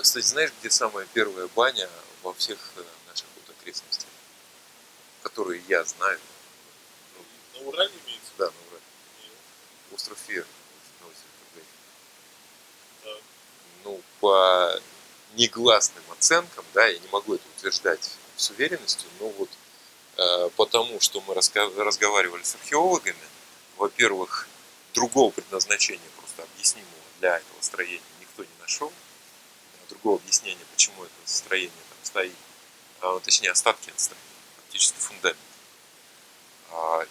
Кстати, знаешь, где самая первая баня во всех наших вот окрестностях, которые я знаю? На Урале имеется? Да, на Урале. Нет. Остров Фер, Новосибирск. Так. Ну, по негласным оценкам, да, я не могу это утверждать с уверенностью, но вот потому, что мы разговаривали с археологами, во-первых, другого предназначения, просто объяснимого для этого строения никто не нашел, другого объяснения, почему это строение там стоит, точнее остатки от строения, фактически фундамент.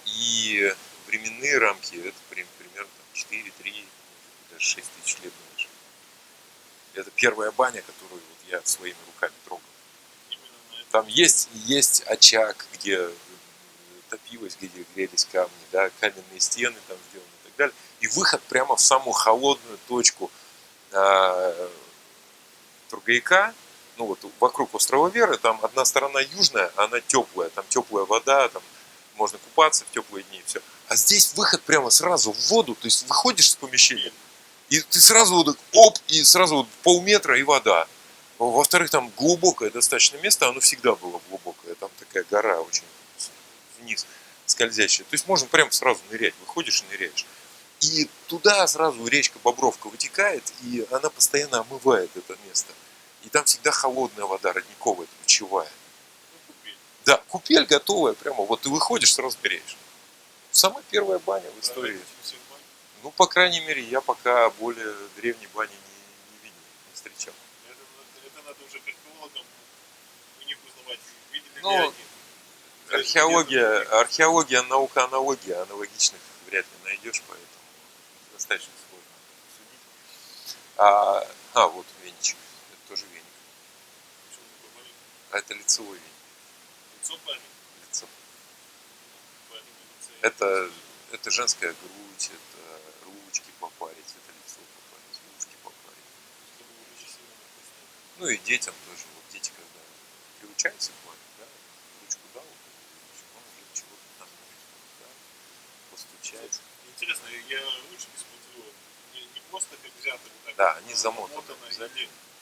И временные рамки это примерно 4-3, даже 6 тысяч лет дальше. Это первая баня, которую вот я своими руками трогал. Там есть очаг, где топилось, где грелись камни, да, каменные стены там сделаны и так далее. И выход прямо в самую холодную точку Тургайка, ну вот вокруг острова Веры, там одна сторона южная, она теплая, там теплая вода, там можно купаться в теплые дни и все. А здесь выход прямо сразу в воду, то есть выходишь из помещения, и ты сразу вот оп, и сразу вот полметра и вода. Во-вторых, там глубокое достаточно место, оно всегда было глубокое, там такая гора очень вниз скользящая. То есть можно прям сразу нырять, выходишь и ныряешь. И туда сразу речка Бобровка вытекает, и она постоянно омывает это место. И там всегда холодная вода, родниковая, ключевая. Да, купель готовая, прямо вот ты выходишь, сразу ныряешь. Самая первая баня в истории. Ну, по крайней мере, я пока более древней бани не видел, не встречал. Это надо уже к археологам у них узнавать, видели ну, ли они. Археология, наука, аналогия. Аналогичных вряд ли найдешь, поэтому достаточно сложно судить. Вот веничек. Это тоже веник. А это лицевой веник. Лицо парень? Лицо. Это женская грудь, это ручки попарить, это лицо попарить, ушки попарить. Ну и детям тоже. Вот дети, когда приучаются к маме, да, ручку дал, он уже чего-то там может, да, постучать. Интересно, я ручки смотрю, не просто как взято, вот так. Да, они замотаны.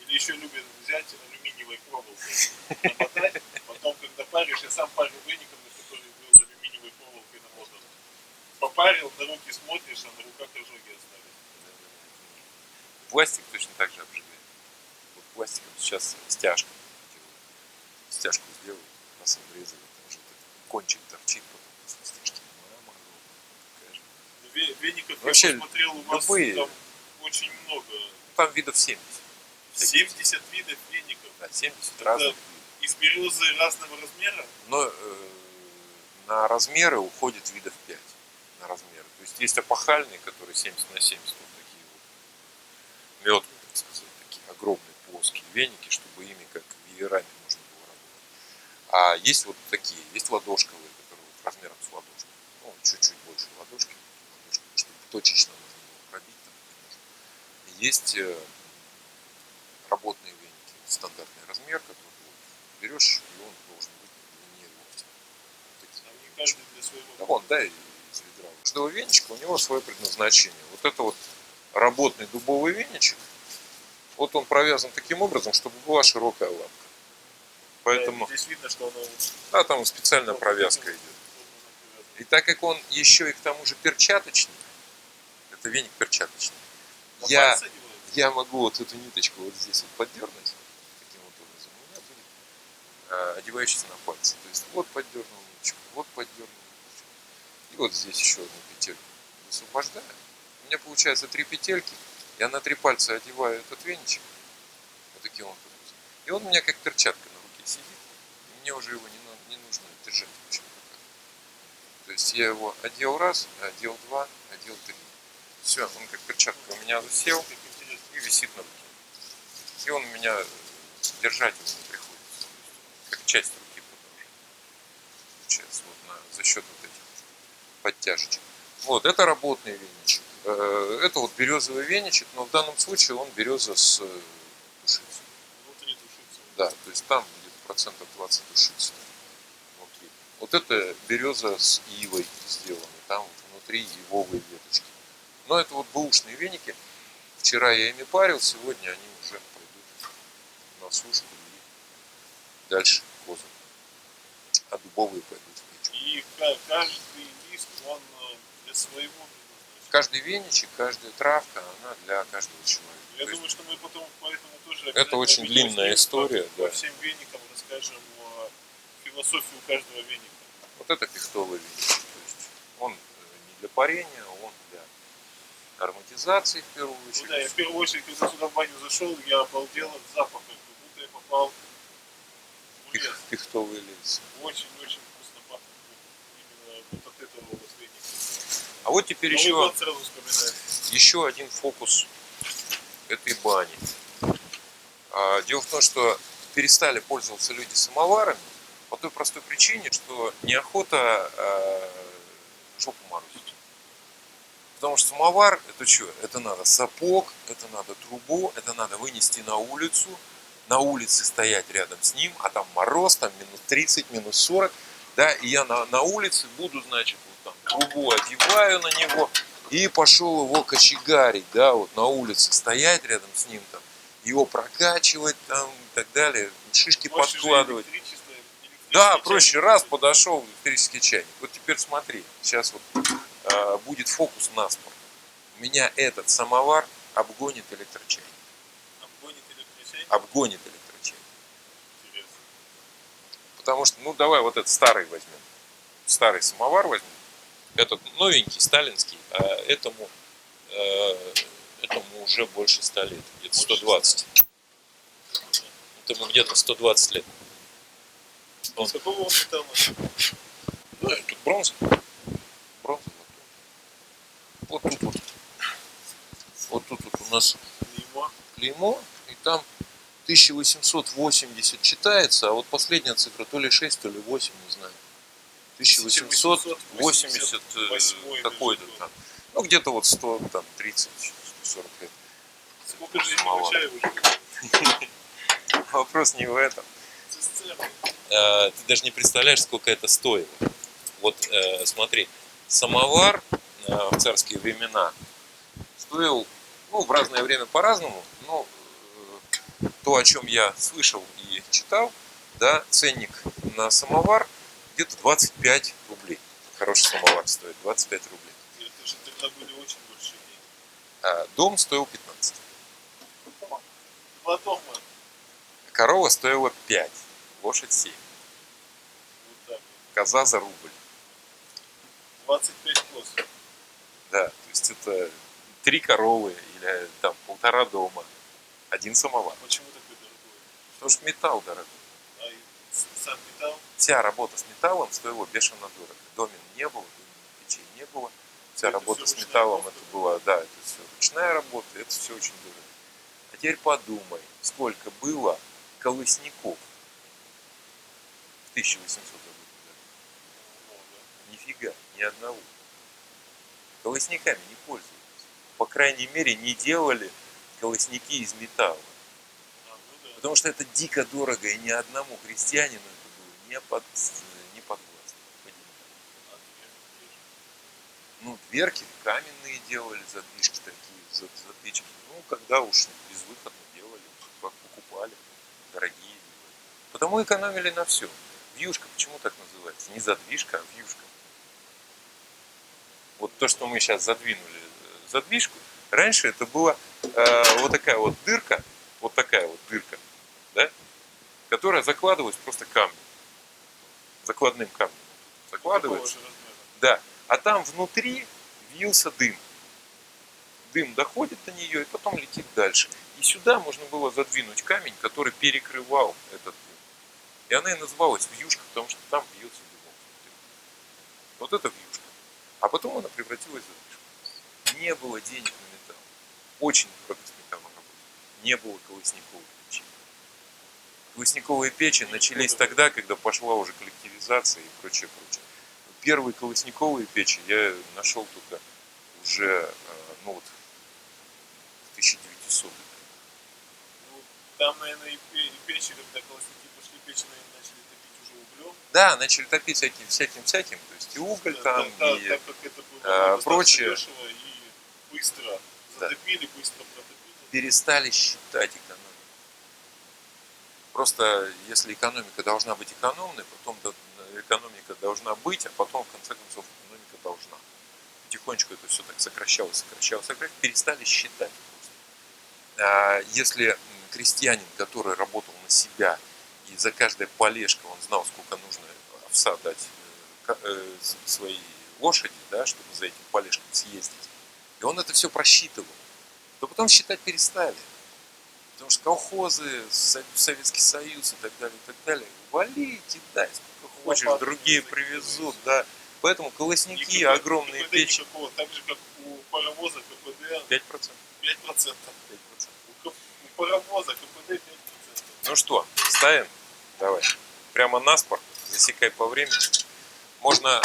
Или еще любят взять алюминиевой проволокой, намотать, потом, когда паришь, я сам парю веником, на который был алюминиевой проволокой намотан. Попарил, на руки смотришь, а на руках ожоги остались. Пластик точно так же обжигает. Вот пластиком сейчас стяжку делают. Стяжку сделают, нас обрезали, там же кончик торчит, потом после стяжки. Веников вообще, я посмотрел, у вас там очень много. Там видов 70. 70 видов веников? Да, 70 разных. Из березы разного размера? Но на размеры уходит видов 5. На размеры. То есть опахальные, которые 70 на 70, вот такие вот мётные, так сказать, такие огромные плоские веники, чтобы ими как веерами можно было работать. А есть вот такие, есть ладошковые, которые вот размером с ладошку. Ну, чуть-чуть больше ладошки, чтобы точечно можно было пробить. Там, есть работные веники, стандартный размер, который вот берешь, и он должен быть на длине локтя. Вот каждый для своего. Да, вон, да, из ведра. У каждого веничка у него свое предназначение. Вот это вот работный дубовый веничек, вот он провязан таким образом, чтобы была широкая лапка. Поэтому, здесь видно, что оно... Да, там специальная провязка идет. И так как он еще и к тому же перчаточный, это веник перчаточный, я могу вот эту ниточку вот здесь вот поддернуть, таким вот образом, у меня будет одевающийся на пальцы. То есть вот поддернул ниточку, вот поддернул ниточку. И вот здесь еще одну петельку высвобождаю. У меня получается 3 петельки. Я на 3 пальца одеваю этот веничек. Вот таким вот образом. И он у меня как перчатка на руке сидит. И мне уже его не нужно держать вообще. То есть я его одел раз, одел два, одел три. Все, он как перчатка у меня засел и висит на руке. И он у меня держать его не приходится. Как часть руки продолжает. Получается за счет вот этих подтяжечек. Вот, это работный веничек. Это вот березовый веничек, но в данном случае он береза с душицей. Внутри душица. Да, то есть там где-то процентов 20 душицы внутри. Вот это береза с ивой сделана, там вот внутри ивовые веточки. Но это вот бэушные веники. Вчера я ими парил, сегодня они уже пойдут на сушку и дальше козу. А дубовые пойдут в печь. И каждый лист, он для своего предназначения. Каждый веничек, каждая травка, она для каждого человека. Я То думаю, что мы потом поэтому тоже это очень обязательно длинная история, по да. всем веникам расскажем философию каждого веника. Вот это пихтовый веник. То есть он не для парения, он для ароматизации в первую очередь. Ну да, я в первую очередь, когда сюда в баню зашел, я обалдел от запаха, как будто я попал в лес. Пихтовый лес. Очень-очень вкусно пахнет именно вот от этого вот веника. А вот теперь Новый еще, год сразу вспоминается. еще один фокус этой бани. Дело в том, что перестали пользоваться люди самоварами по той простой причине, что неохота жопу морозить. Потому что самовар, это что? Это надо сапог, это надо трубу, это надо вынести на улицу, на улице стоять рядом с ним, а там мороз, там минус 30, минус 40, да, и я на улице буду, значит, вот там трубу одеваю на него и пошел его кочегарить, да, вот на улице стоять рядом с ним, там, его прокачивать там и так далее, шишки Проще же подкладывать. электрический Да, чайник. проще, раз подошел электрический чайник. Вот теперь смотри, сейчас вот будет фокус на спор. У меня этот самовар обгонит электрочайник. Обгонит электрочайник. Обгонит электрочайник. Интересно. Потому что, ну давай вот этот старый возьмем. Старый самовар возьмем. Этот новенький, сталинский, а этому уже больше 100 лет. Где-то 120. Этому где-то 120 лет. Из какого он металла? Ну, тут бронза. Бронза. Вот тут вот. Вот тут вот у нас клеймо. И там 1880 читается, а вот последняя цифра то ли 6, то ли 8, не знаю. 1880 какой-то там. Ну, где-то вот 130, 140 лет. Сколько же чая уже? Вопрос не в этом. Ты даже не представляешь, сколько это стоило. Вот смотри, самовар в царские времена стоил, ну, в разное время по-разному, но то, о чем я слышал и читал, да, ценник на самовар где-то 25 рублей. Хороший самовар стоит 25 рублей. Это же тогда были очень большие деньги. А дом стоил 15. Два дома. Корова стоила 5, лошадь 7. Вот так. Коза за рубль. 25 коз. Да, то есть это 3 коровы или там 1,5 дома, 1 самовар. Почему такой дорогой? Потому что металл дорогой. А и сам металл? Вся работа с металлом стоила бешено дорого. Домен не было, печей не было. Вся Это работа всё с металлом ручная это была, да, это все ручная работа, это все очень дорого. А теперь подумай, сколько было колосников в 1800 году. Много. Нифига, ни одного. Колосниками не пользовались. По крайней мере, не делали колосники из металла. А, ну да. Потому что это дико дорого, и ни одному крестьянину это было не подвластно. А теперь Ну, дверки каменные делали, задвижки такие, затычки. Ну, когда уж безвыходно делали, покупали, дорогие делали. Потому экономили на все. Вьюшка почему так называется? Не задвижка, а вьюшка. Вот то, что мы сейчас задвинули задвижку, раньше это была вот такая вот дырка, да, которая закладывалась просто камнем, закладным камнем. Закладывается. Такого же размера. Да. А там внутри вился дым. Дым доходит до нее и потом летит дальше. И сюда можно было задвинуть камень, который перекрывал этот дым. И она и называлась вьюшка, потому что там бьется дымок. Вот это вьюшка. А потом она превратилась в задвижку. Не было денег на металл. Очень дорого с металлом работать. Не было колосниковых печей. Колосниковые печи начались тогда, когда пошла уже коллективизация и прочее. Первые колосниковые печи я нашел только уже, ну вот, в 1900-х. Ну, там, наверное, и печи, когда колосники пошли, печи, наверное, начали топить уже углем. Да, начали топить всяким, то есть и уголь там, и так как это было прочее. дешево и быстро затопили, быстро протопили. Перестали считать экономику. Просто если экономика должна быть экономной, потом экономика должна быть, а потом в конце концов экономика должна. Потихонечку это все так сокращалось, перестали считать просто. Если крестьянин, который работал на себя, и за каждое полежка он знал, сколько нужно овса дать своей лошади, да, чтобы за этим полежком съездить, и он это все просчитывал, то потом считать перестали. Потому что колхозы, Советский Союз и так далее, валите, дай, сколько хочешь, другие привезут, да. Поэтому колосники, огромные печи. Никакого, так же, как у паровоза КПД 5%. 5%. У паровоза КПД 5%. Ну что, ставим? Давай. Прямо наспор, засекай по времени. Можно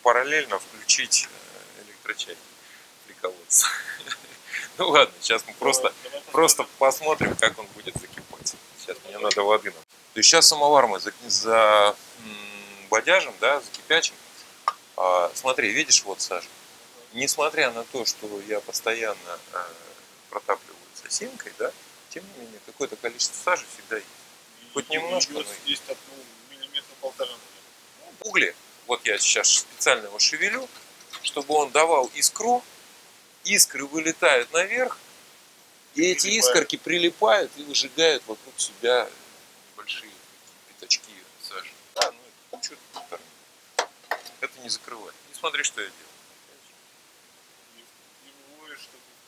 параллельно включить электрочайник, приколоться. Ну ладно, сейчас мы просто посмотрим, как он будет закипать. Сейчас мне надо воды. То есть сейчас самовар мы забодяжим, да, закипячим. Смотри, видишь, вот сажа. Несмотря на то, что я постоянно протапливаю сосенкой, да, тем не менее, какое-то количество сажи всегда есть. Хоть немножко, но есть так, миллиметра полтора. Угли, вот я сейчас специально его шевелю, чтобы он давал искру, искры вылетают наверх, и эти искорки прилипают и выжигают вокруг себя небольшие пятачки сажи. Да, ну что тут это не закрывать. Не смотри, что я делаю.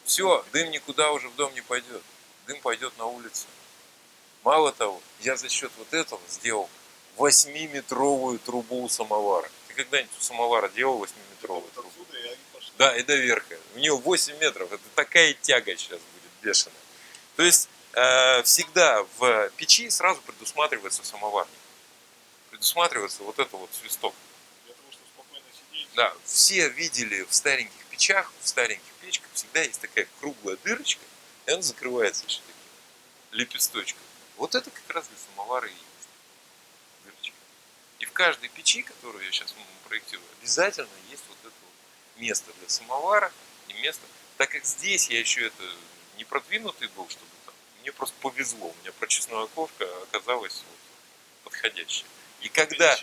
Все, дым никуда уже в дом не пойдет. Дым пойдет на улицу. Мало того, я за счет вот этого сделал 8-метровую трубу у самовара. Ты когда-нибудь у самовара делал 8-метровую трубу? Да, и до верха. У нее 8 метров. Это такая тяга сейчас будет бешеная. То есть всегда в печи сразу предусматривается самоварник. Предусматривается вот это вот свисток. Для того, чтобы спокойно сидеть. Да, все видели в стареньких печах, в стареньких печках всегда есть такая круглая дырочка, и она закрывается еще таким лепесточком. Вот это как раз для самовара и есть дырочка. И в каждой печи, которую я сейчас проектирую, обязательно есть вот это вот место для самовара и место. Так как здесь я еще это не продвинутый был, чтобы там, мне просто повезло, у меня прочесное окошко оказалось вот подходящее. И когда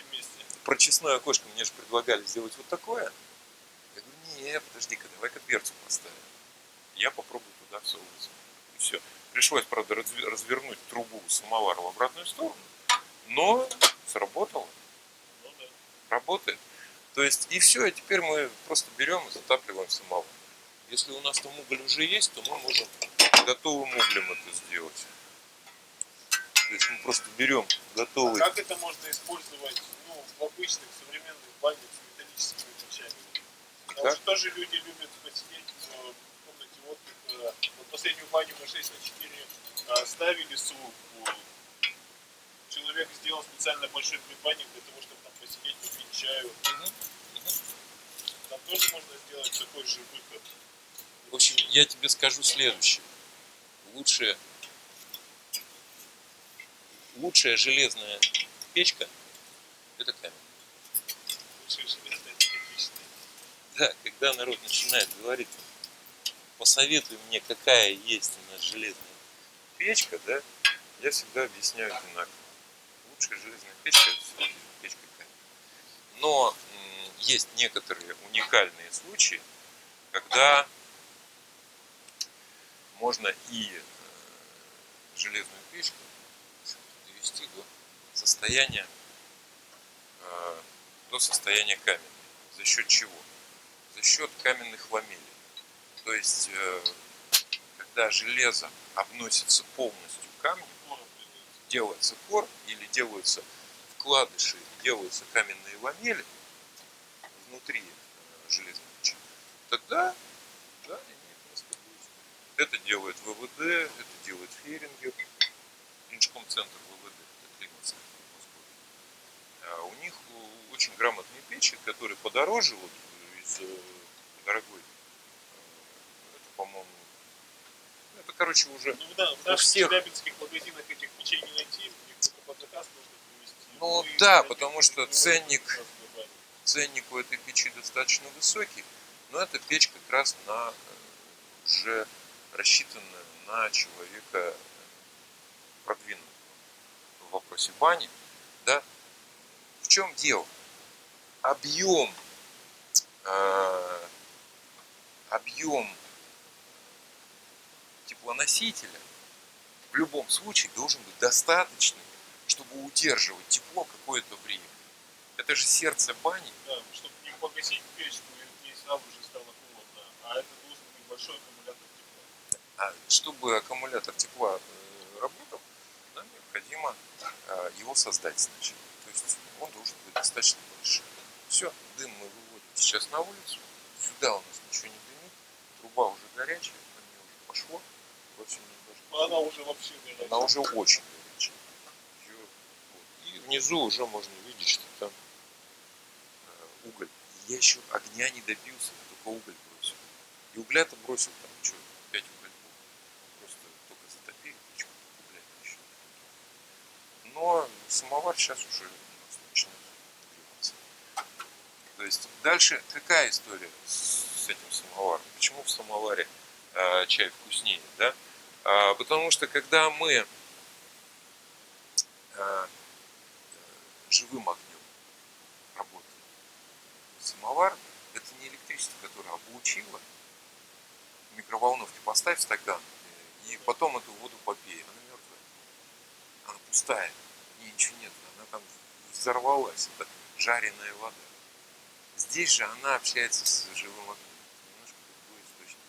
прочесное окошко мне же предлагали сделать вот такое, я говорю, не, подожди-ка, давай-ка дверцу поставим. Я попробую туда всовываться. И все. Пришлось, правда, развернуть трубу самовара в обратную сторону, но сработало. Ну, да. Работает. То есть, и все, и теперь мы просто берем и затапливаем самовар. Если у нас там уголь уже есть, то мы можем готовым углем это сделать. То есть мы просто берем готовый. А как это можно использовать в обычных современных банях с металлическими печами? Потому что тоже люди любят посидеть в комнате отдыха. Вот последнюю баню мы 6×4 ставили с рук. Человек сделал специально большой предбанник для того, чтобы там посидеть, попить чаю. Там тоже можно сделать такой же выход. В общем, я тебе скажу следующее. Лучшая железная печка – это камень. Лучшая железная печка. Да, когда народ начинает говорить, посоветуй мне, какая есть у нас железная печка, да, я всегда объясняю одинаково. Лучшая железная печка – это все-таки печка камень. Но есть некоторые уникальные случаи, когда можно и железную печку довести до состояния каменной. За счет чего? За счет каменных ламелей. То есть, когда железо обносится полностью камнем, делается кор или делаются вкладыши, делаются каменные ламели внутри железной печи, тогда да, имеет место быть. Это делает ВВД, это делает Ферингер, Инжкомцентр ВВД, это Климатская в Москве. У них очень грамотные печи, которые подороже, вот из дорогой. Это, по-моему, это, короче, уже В наших челябинских магазинах этих печей не найти, их только под заказ можно привезти. Ну да, потому что ценник у этой печи достаточно высокий, но эта печь как раз уже рассчитанная на человека продвинут в вопросе бани, да, в чем дело? Объем, объем теплоносителя в любом случае должен быть достаточным, чтобы удерживать тепло какое-то время. Это же сердце бани. Да, чтобы не погасить печку, и не сразу же стало холодно, а это должен быть большой аккумулятор тепла. А чтобы аккумулятор тепла работал, нам необходимо его создать сначала. То есть он должен быть достаточно большой. Все, дым мы выводим сейчас на улицу. Сюда у нас ничего не дымит. Труба уже горячая, на нее уже пошло. В общем, Она уже вообще горячая. она уже очень горячая. И внизу уже можно видеть, что там уголь. Я еще огня не добился, только уголь бросил. И угля-то бросил там, что, 5 угольков. Просто только затопили печку, угля еще. Но самовар сейчас уже начинает нагреваться. То есть дальше какая история с этим самоваром? Почему в самоваре чай вкуснее, да? Потому что когда мы живым огнем работаем, самовар это не электричество, которое облучило, в микроволновке поставь стакан и потом эту воду попей, она мертвая, она пустая, в ней ничего нет, она там взорвалась, это жареная вода. Здесь же она общается с живым огнем, немножко другой источник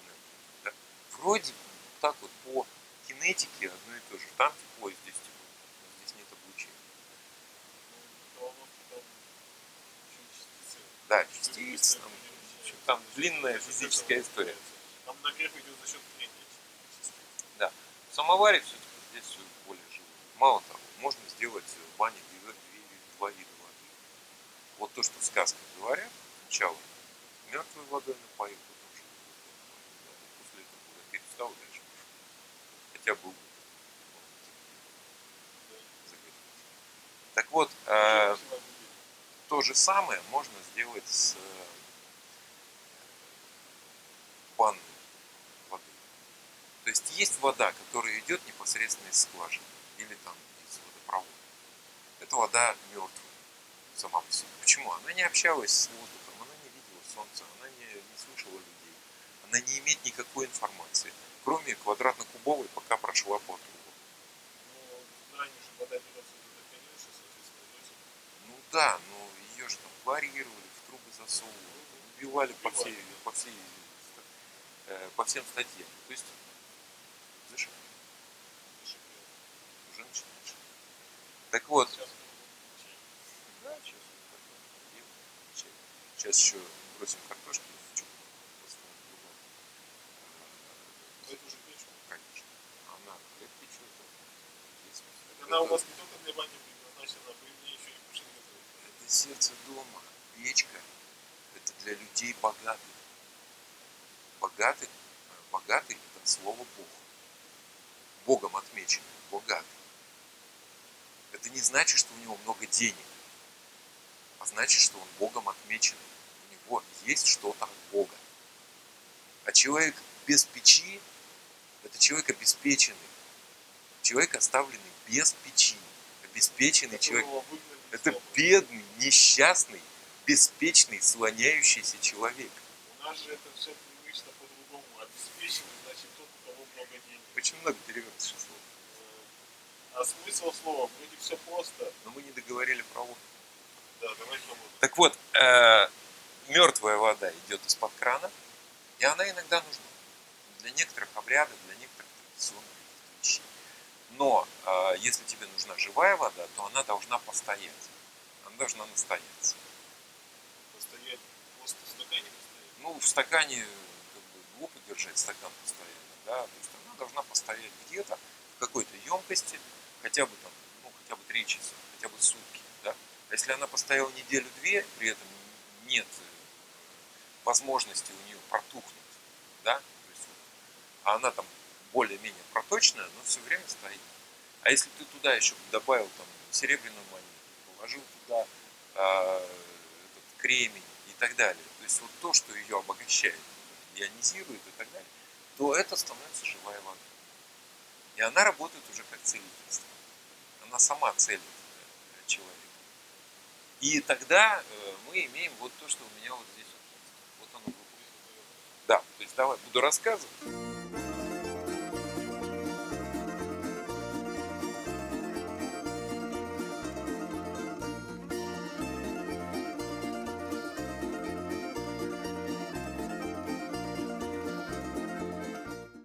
энергии. Да? Вроде так вот по кинетике одно и то же, там тепло и здесь тепло, но здесь нет облучения. Да, частицы, там длинная физическая история. Там нагрев идет за счет трения. Да. В самоваре все-таки здесь все более живое. Мало того, можно сделать в бане два вида воды. Вот то, что в сказках говорят, сначала мертвой водой напоил, потом живой водой напоил. Да, после этого куда перестал, дальше пошел. Хотя бы загорелся. Так вот, то же самое можно сделать с банной водой. То есть есть вода, которая идет непосредственно из скважины или там из водопровода. Это вода мертвая сама по себе. Почему? Она не общалась с воздухом, она не видела солнца, она не слышала людей, она не имеет никакой информации, кроме квадратно-кубовой, пока прошла по трубам. Ну, ранее же вода берется из конечно, соответственно, Ну да, но ее же там хлорировали, в трубы засовывали, убивали по всем статьям. То есть зашибали. Уже начинаешь. Так вот. Да, сейчас еще бросим картошки в чугун. Это уже печку. Конечно. Она хлеб печет. Она у вас не только для бани предназначена, вы мне еще и кушать готовите. Это сердце дома. Печка. Это для людей богатых. Богатый это слово Бог. Богом отмечен. Богатый. Это не значит, что у него много денег, а значит, что он Богом отмечен. У него есть что-то от Бога. А человек без печи – это человек обеспеченный. Человек, оставленный без печи. Обеспеченный человек – это бедный, несчастный, беспечный, слоняющийся человек. У нас же это все привычно по-другому. Обеспеченный, значит, тот, у кого много денег. Очень много перевертышей слов. А смысл слова вроде все просто. Но мы не договорили про воду. Да, давай про воду. Так вот, мертвая вода идет из-под крана, и она иногда нужна для некоторых обрядов, для некоторых традиционных вещей. Но если тебе нужна живая вода, то она должна постоять. Она должна настояться. Постоять просто в стакане постоять? Ну, в стакане как бы глупо держать стакан постоянно, да, то есть она должна постоять где-то в какой-то емкости, хотя бы там, ну, хотя бы 3 часа, хотя бы сутки, да. А если она постояла неделю-две, при этом нет возможности у нее протухнуть, да, то есть, а она там более-менее проточная, но все время стоит. А если ты туда еще добавил там серебряную монету, положил туда этот кремень и так далее, то есть вот то, что ее обогащает, ионизирует и так далее, то это становится живая вода. И она работает уже как целительство. Она сама целит человека. И тогда мы имеем вот то, что у меня вот здесь вот. Вот оно выпало. Да, то есть давай, буду рассказывать.